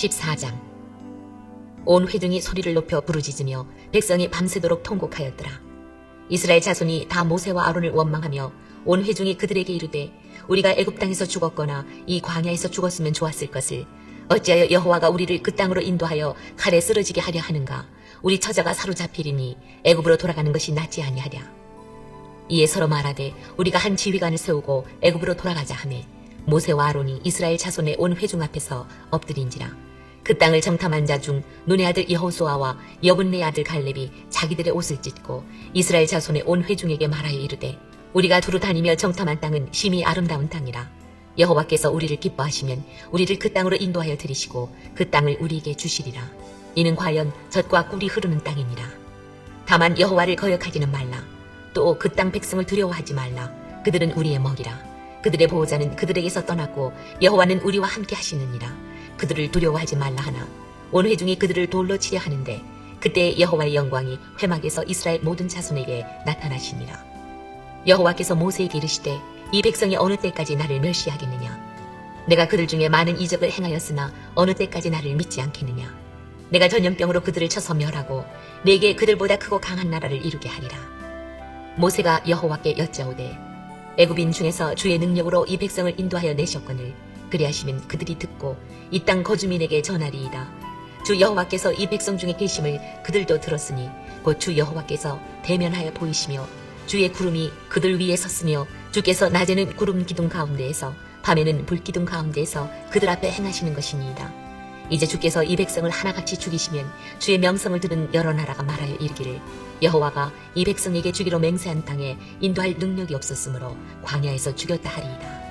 14장. 온 회중이 소리를 높여 부르짖으며 백성이 밤새도록 통곡하였더라. 이스라엘 자손이 다 모세와 아론을 원망하며 온 회중이 그들에게 이르되 우리가 애굽 땅에서 죽었거나 이 광야에서 죽었으면 좋았을 것을 어찌하여 여호와가 우리를 그 땅으로 인도하여 칼에 쓰러지게 하려 하는가. 우리 처자가 사로잡히리니 애굽으로 돌아가는 것이 낫지 아니하랴. 이에 서로 말하되 우리가 한 지휘관을 세우고 애굽으로 돌아가자 하매 모세와 아론이 이스라엘 자손의 온 회중 앞에서 엎드린지라. 그 땅을 정탐한 자 중 눈의 아들 여호수아와 여분네 아들 갈렙이 자기들의 옷을 찢고 이스라엘 자손의 온 회중에게 말하여 이르되 우리가 두루 다니며 정탐한 땅은 심히 아름다운 땅이라. 여호와께서 우리를 기뻐하시면 우리를 그 땅으로 인도하여 들이시고 그 땅을 우리에게 주시리라. 이는 과연 젖과 꿀이 흐르는 땅이니라. 다만 여호와를 거역하지는 말라. 또 그 땅 백성을 두려워하지 말라. 그들은 우리의 먹이라. 그들의 보호자는 그들에게서 떠났고 여호와는 우리와 함께 하시느니라. 그들을 두려워하지 말라 하나 온 회중이 그들을 돌로 치려 하는데 그때 여호와의 영광이 회막에서 이스라엘 모든 자손에게 나타나시니라. 여호와께서 모세에게 이르시되 이 백성이 어느 때까지 나를 멸시하겠느냐. 내가 그들 중에 많은 이적을 행하였으나 어느 때까지 나를 믿지 않겠느냐. 내가 전염병으로 그들을 쳐서 멸하고 내게 그들보다 크고 강한 나라를 이루게 하리라. 모세가 여호와께 여짜오되 애굽인 중에서 주의 능력으로 이 백성을 인도하여 내셨거늘 그리하시면 그들이 듣고 이 땅 거주민에게 전하리이다. 주 여호와께서 이 백성 중에 계심을 그들도 들었으니 곧 주 여호와께서 대면하여 보이시며 주의 구름이 그들 위에 섰으며 주께서 낮에는 구름 기둥 가운데에서 밤에는 불 기둥 가운데에서 그들 앞에 행하시는 것이니이다. 이제 주께서 이 백성을 하나같이 죽이시면 주의 명성을 들은 여러 나라가 말하여 이르기를 여호와가 이 백성에게 주기로 맹세한 땅에 인도할 능력이 없었으므로 광야에서 죽였다 하리이다.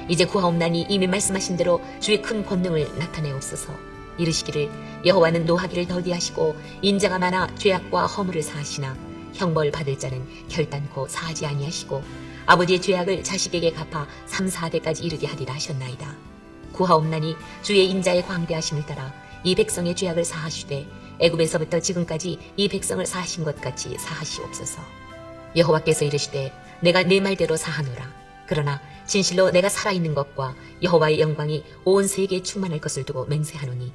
이제 구하옵나니 이미 말씀하신 대로 주의 큰 권능을 나타내옵소서. 이르시기를 여호와는 노하기를 더디하시고 인자가 많아 죄악과 허물을 사하시나 형벌 받을 자는 결단코 사하지 아니하시고 아버지의 죄악을 자식에게 갚아 3, 4대까지 이르게 하리라 하셨나이다. 구하옵나니 주의 인자의 광대하심을 따라 이 백성의 죄악을 사하시되 애굽에서부터 지금까지 이 백성을 사하신 것 같이 사하시옵소서. 여호와께서 이르시되 내가 내 말대로 사하노라. 그러나 진실로 내가 살아있는 것과 여호와의 영광이 온 세계에 충만할 것을 두고 맹세하노니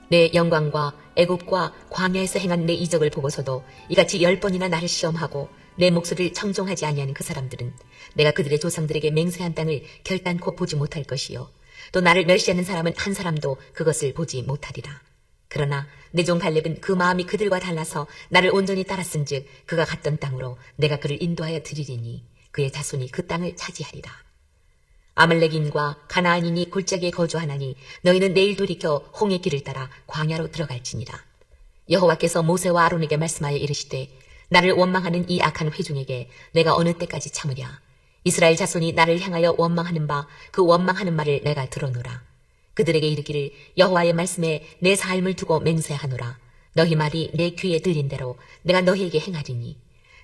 내 영광과 애굽과 광야에서 행한 내 이적을 보고서도 이같이 10번이나 나를 시험하고 내 목소리를 청종하지 아니하는 그 사람들은 내가 그들의 조상들에게 맹세한 땅을 결단코 보지 못할 것이요 또 나를 멸시하는 사람은 한 사람도 그것을 보지 못하리라. 그러나 내 종 갈렙은 그 마음이 그들과 달라서 나를 온전히 따랐은즉 그가 갔던 땅으로 내가 그를 인도하여 드리리니 그의 자손이 그 땅을 차지하리라. 아말렉인과 가나안인이 골짜기에 거주하나니 너희는 내일 돌이켜 홍해 길을 따라 광야로 들어갈지니라. 여호와께서 모세와 아론에게 말씀하여 이르시되 나를 원망하는 이 악한 회중에게 내가 어느 때까지 참으랴. 이스라엘 자손이 나를 향하여 원망하는 바 그 원망하는 말을 내가 들어노라. 그들에게 이르기를 여호와의 말씀에 내 삶을 두고 맹세하노라. 너희 말이 내 귀에 들린 대로 내가 너희에게 행하리니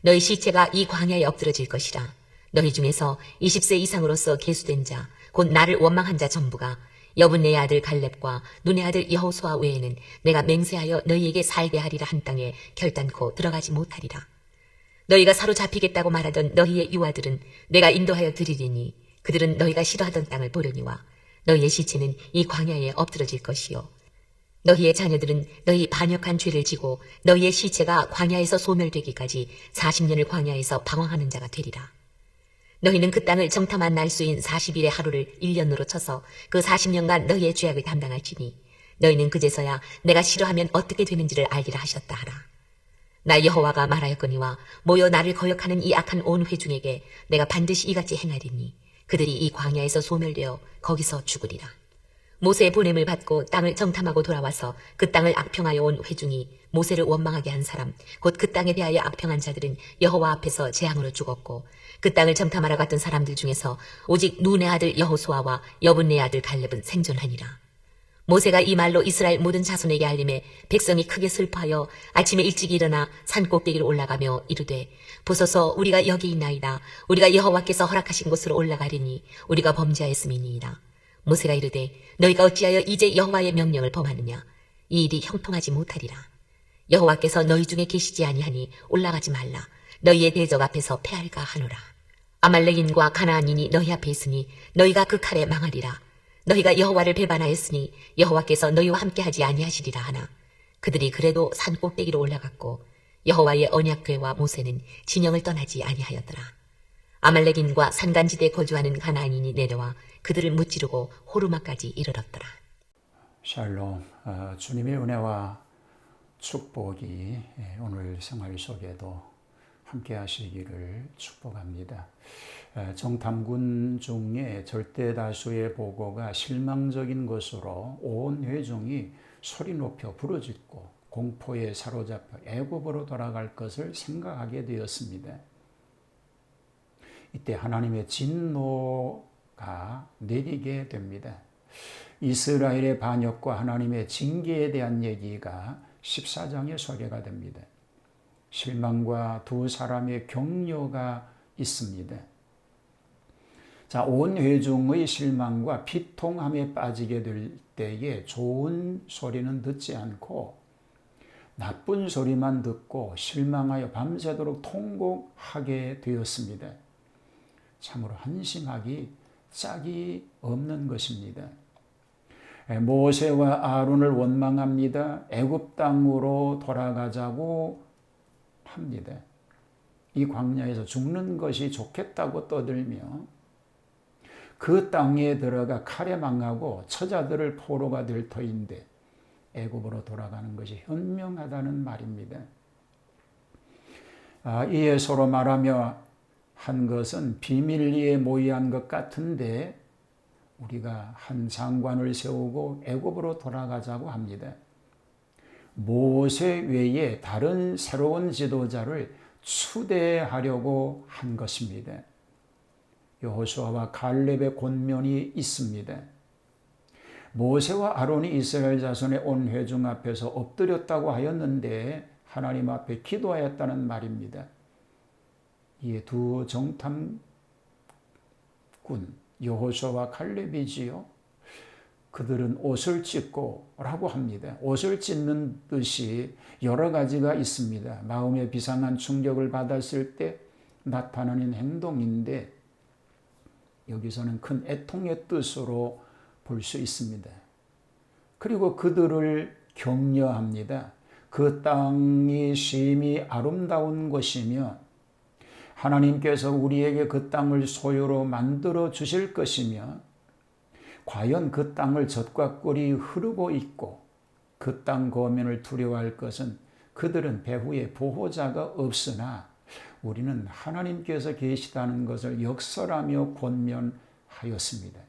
너희 시체가 이 광야에 엎드러질 것이라. 너희 중에서 20세 이상으로서 계수된 자 곧 나를 원망한 자 전부가 여분네 아들 갈렙과 눈의 아들 여호수아 외에는 내가 맹세하여 너희에게 살게 하리라 한 땅에 결단코 들어가지 못하리라. 너희가 사로잡히겠다고 말하던 너희의 유아들은 내가 인도하여 드리리니 그들은 너희가 싫어하던 땅을 보려니와 너희의 시체는 이 광야에 엎드러질 것이요 너희의 자녀들은 너희 반역한 죄를 지고 너희의 시체가 광야에서 소멸되기까지 40년을 광야에서 방황하는 자가 되리라. 너희는 그 땅을 정탐한 날수인 40일의 하루를 1년으로 쳐서 그 40년간 너희의 죄악을 담당할지니 너희는 그제서야 내가 싫어하면 어떻게 되는지를 알리라 하셨다 하라. 나 여호와가 말하였거니와 모여 나를 거역하는 이 악한 온 회중에게 내가 반드시 이같이 행하리니 그들이 이 광야에서 소멸되어 거기서 죽으리라. 모세의 보냄을 받고 땅을 정탐하고 돌아와서 그 땅을 악평하여 온 회중이 모세를 원망하게 한 사람 곧 그 땅에 대하여 악평한 자들은 여호와 앞에서 재앙으로 죽었고 그 땅을 정탐하러 갔던 사람들 중에서 오직 눈의 아들 여호수아와 여분네 아들 갈렙은 생존하니라. 모세가 이 말로 이스라엘 모든 자손에게 알림해 백성이 크게 슬퍼하여 아침에 일찍 일어나 산 꼭대기로 올라가며 이르되 보소서 우리가 여기 있나이다. 우리가 여호와께서 허락하신 곳으로 올라가리니 우리가 범죄하였음이니이다. 모세가 이르되 너희가 어찌하여 이제 여호와의 명령을 범하느냐. 이 일이 형통하지 못하리라. 여호와께서 너희 중에 계시지 아니하니 올라가지 말라. 너희의 대적 앞에서 패할까 하노라. 아말렉인과 가나안인이 너희 앞에 있으니 너희가 그 칼에 망하리라. 너희가 여호와를 배반하였으니 여호와께서 너희와 함께하지 아니하시리라 하나 그들이 그래도 산 꼭대기로 올라갔고 여호와의 언약궤와 모세는 진영을 떠나지 아니하였더라. 아말렉인과 산간지대에 거주하는 가나안인이 내려와 그들을 무찌르고 호르마까지 이르렀더라. 샬롬, 주님의 은혜와 축복이 오늘 생활 속에도 함께 하시기를 축복합니다. 정탐군 중에 절대 다수의 보고가 실망적인 것으로 온 회중이 소리 높여 부르짖고 공포에 사로잡혀 애굽으로 돌아갈 것을 생각하게 되었습니다. 이때 하나님의 진노가 내리게 됩니다. 이스라엘의 반역과 하나님의 징계에 대한 얘기가 14장에 소개가 됩니다. 실망과 두 사람의 격려가 있습니다. 자, 온 회중의 실망과 비통함에 빠지게 될 때에 좋은 소리는 듣지 않고 나쁜 소리만 듣고 실망하여 밤새도록 통곡하게 되었습니다. 참으로 한심하기 짝이 없는 것입니다. 모세와 아론을 원망합니다. 애굽 땅으로 돌아가자고 합니다. 이 광야에서 죽는 것이 좋겠다고 떠들며 그 땅에 들어가 칼에 망하고 처자들을 포로가 될 터인데 애굽으로 돌아가는 것이 현명하다는 말입니다. 이에 서로 말하며 한 것은 비밀리에 모의한 것 같은데 우리가 한 장관을 세우고 애굽으로 돌아가자고 합니다. 모세 외에 다른 새로운 지도자를 추대하려고 한 것입니다. 여호수아와 갈렙의 권면이 있습니다. 모세와 아론이 이스라엘 자손의 온 회중 앞에서 엎드렸다고 하였는데 하나님 앞에 기도하였다는 말입니다. 이에 두 정탐군 여호수아와 갈렙이지요. 그들은 옷을 찢고 라고 합니다. 옷을 찢는 뜻이 여러 가지가 있습니다. 마음에 비상한 충격을 받았을 때 나타나는 행동인데 여기서는 큰 애통의 뜻으로 볼 수 있습니다. 그리고 그들을 격려합니다. 그 땅이 심히 아름다운 것이며 하나님께서 우리에게 그 땅을 소유로 만들어 주실 것이며 과연 그 땅을 젖과 꿀이 흐르고 있고 그 땅 거민을 두려워할 것은 그들은 배후에 보호자가 없으나 우리는 하나님께서 계시다는 것을 역설하며 권면하였습니다.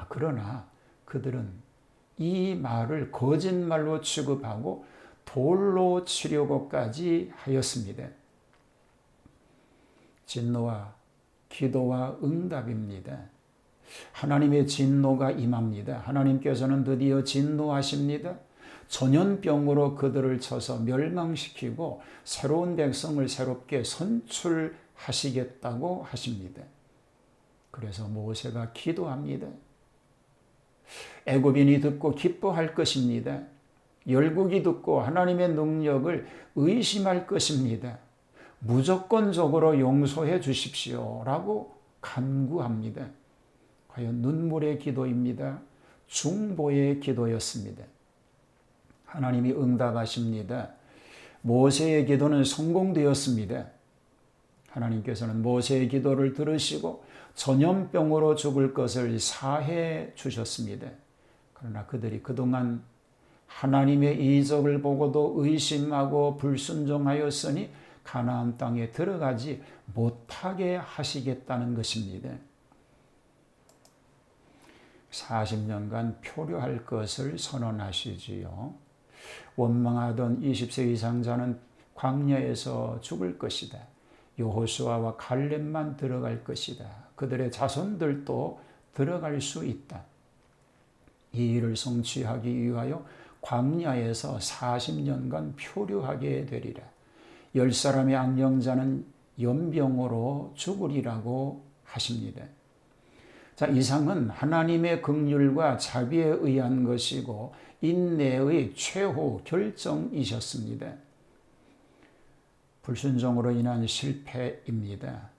그러나 그들은 이 말을 거짓말로 취급하고 돌로 치려고까지 하였습니다. 진노와 기도와 응답입니다. 하나님의 진노가 임합니다. 하나님께서는 드디어 진노하십니다. 전염병으로 그들을 쳐서 멸망시키고 새로운 백성을 새롭게 선출하시겠다고 하십니다. 그래서 모세가 기도합니다. 애굽인이 듣고 기뻐할 것입니다. 열국이 듣고 하나님의 능력을 의심할 것입니다. 무조건적으로 용서해 주십시오 라고 간구합니다. 과연 눈물의 기도입니다. 중보의 기도였습니다. 하나님이 응답하십니다. 모세의 기도는 성공되었습니다. 하나님께서는 모세의 기도를 들으시고 전염병으로 죽을 것을 사해 주셨습니다. 그러나 그들이 그동안 하나님의 이적을 보고도 의심하고 불순종하였으니 가나안 땅에 들어가지 못하게 하시겠다는 것입니다. 40년간 표류할 것을 선언하시지요. 원망하던 20세 이상 자는 광야에서 죽을 것이다. 여호수아와 갈렙만 들어갈 것이다. 그들의 자손들도 들어갈 수 있다. 이 일을 성취하기 위하여 광야에서 40년간 표류하게 되리라. 10사람의 악령자는 연병으로 죽으리라고 하십니다. 자, 이상은 하나님의 긍휼과 자비에 의한 것이고 인내의 최후 결정이셨습니다. 불순종으로 인한 실패입니다.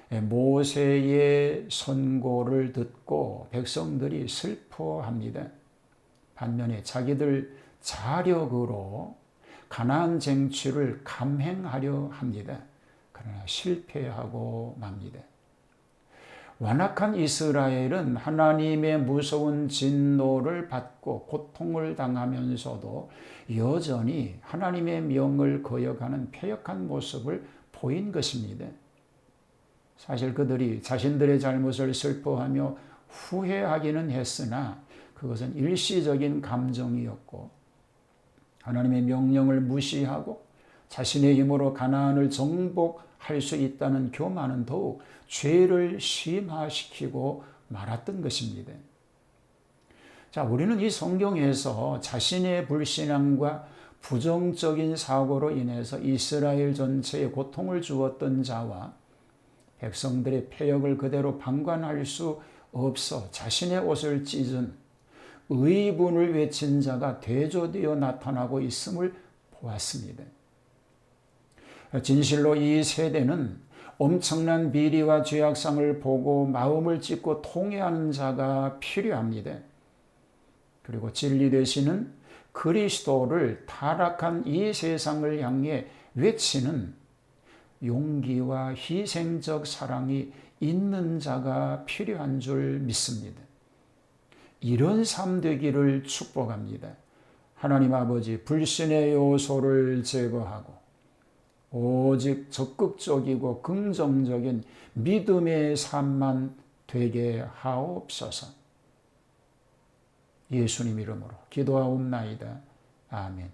모세의 선고를 듣고 백성들이 슬퍼합니다. 반면에 자기들 자력으로 가나안 쟁취를 감행하려 합니다. 그러나 실패하고 맙니다. 완악한 이스라엘은 하나님의 무서운 진노를 받고 고통을 당하면서도 여전히 하나님의 명을 거역하는 패역한 모습을 보인 것입니다. 사실 그들이 자신들의 잘못을 슬퍼하며 후회하기는 했으나 그것은 일시적인 감정이었고 하나님의 명령을 무시하고 자신의 힘으로 가나안을 정복할 수 있다는 교만은 더욱 죄를 심화시키고 말았던 것입니다. 자, 우리는 이 성경에서 자신의 불신앙과 부정적인 사고로 인해서 이스라엘 전체에 고통을 주었던 자와 백성들의 패역을 그대로 방관할 수 없어 자신의 옷을 찢은 의분을 외친 자가 대조되어 나타나고 있음을 보았습니다. 진실로 이 세대는 엄청난 비리와 죄악상을 보고 마음을 찢고 통회하는 자가 필요합니다. 그리고 진리 되시는 그리스도를 타락한 이 세상을 향해 외치는 용기와 희생적 사랑이 있는 자가 필요한 줄 믿습니다. 이런 삶 되기를 축복합니다. 하나님 아버지, 불신의 요소를 제거하고 오직 적극적이고 긍정적인 믿음의 삶만 되게 하옵소서. 예수님 이름으로 기도하옵나이다. 아멘.